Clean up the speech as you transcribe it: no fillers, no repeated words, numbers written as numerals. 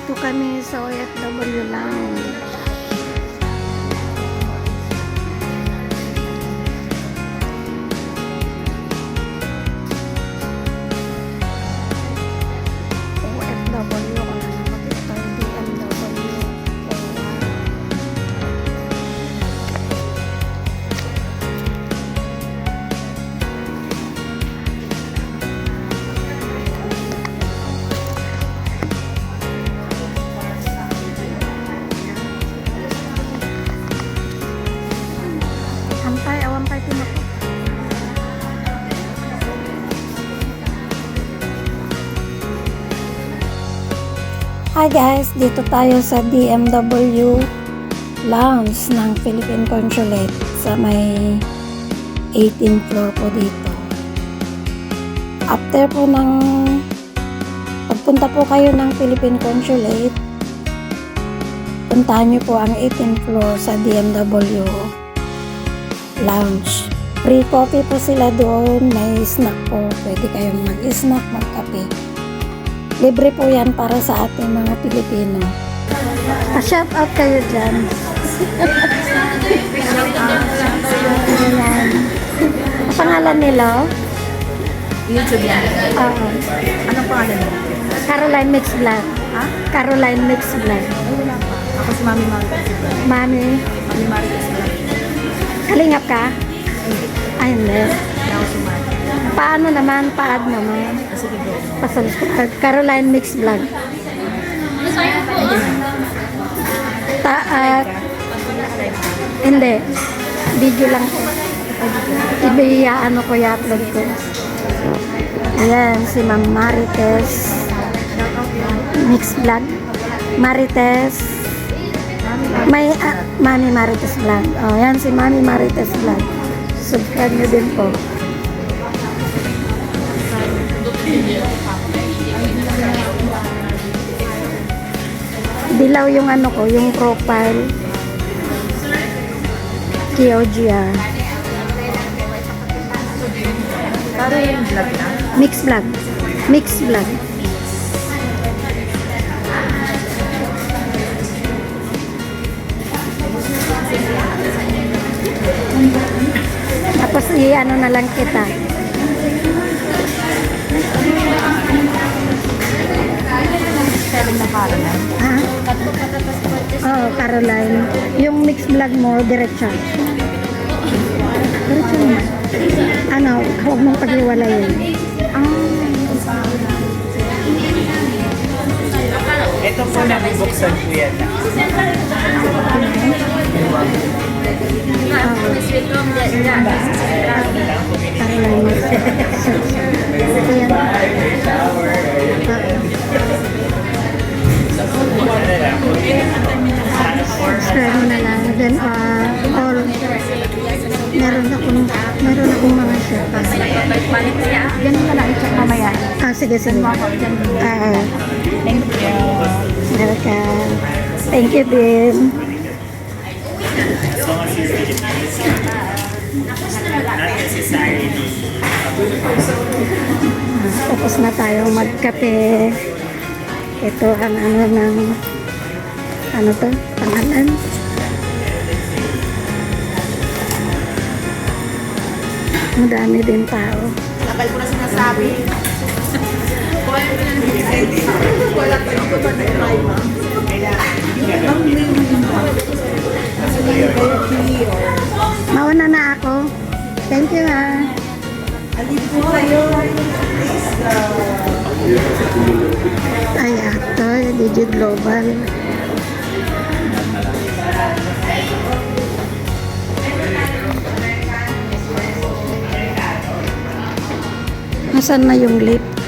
Nandito kami sa OFW Lounge. OFW ko na naman ito, DMW. Antay, awan tayo pinako. Hi guys, dito tayo sa DMW Lounge ng Philippine Consulate sa may 18th floor po dito. After po ng pagpunta po kayo ng Philippine Consulate, puntahan nyo po ang 18th floor sa DMW Lounge. Free coffee po sila doon, may snack po. Pwede kayong mag-snack, magkape. Libre po yan para sa ating mga Pilipino. Pa-shout out kayo dyan. Ayan. Ang pangalan nila? YouTube yan. Oo. Anong pangalan mo? Caroline Mix Vlog. Ha? Caroline Mix Vlog. Ay, wala pa. Ako si Mami Marites. Mami, Mami Marites lang. kalingap ka? Ay, hindi. Hindi ako si Mami. Paano naman? Paad naman? Kasi dito. Pasubscribe. Caroline Mix Vlog. Hindi. Video lang ko. Ano ko i-upload ko. Ayan, si Ma'am Marites. Mix Vlog. Marites. May Mami Marites Vlog. Oh, yan si Mami Marites Vlog. Subscribe nyo din po. Dilaw yung ano ko, yung profile. KOGR. Para yung vlog na? Mix Vlog. Mix Vlog. Tapos i-ano na lang kita. Sharing na Caroline. Ha? Oh, Caroline. Yung mix vlog mo, diretso. Diretso mo. Ano, huwag mong paghiwalayin. Ito po nabubuksan po yan. Caroline. Ito yan. Subscribe mo na lang. Then, all. Meron akong mga share. Ganun ka lang i-check mamaya. Sige, sige. Thank you. Welcome. Thank you, din. Not necessarily. Tapos na tayo magkape. Ito ang ano ng ano to? Pangalan? Madami din tao. Tagal ko na sinasabi. Wala pa yung kuba na try ma. Mauna na ako. Thank you, ha. Alin po kayo. Ay, actor, Digi Global. Nasaan na yung lift?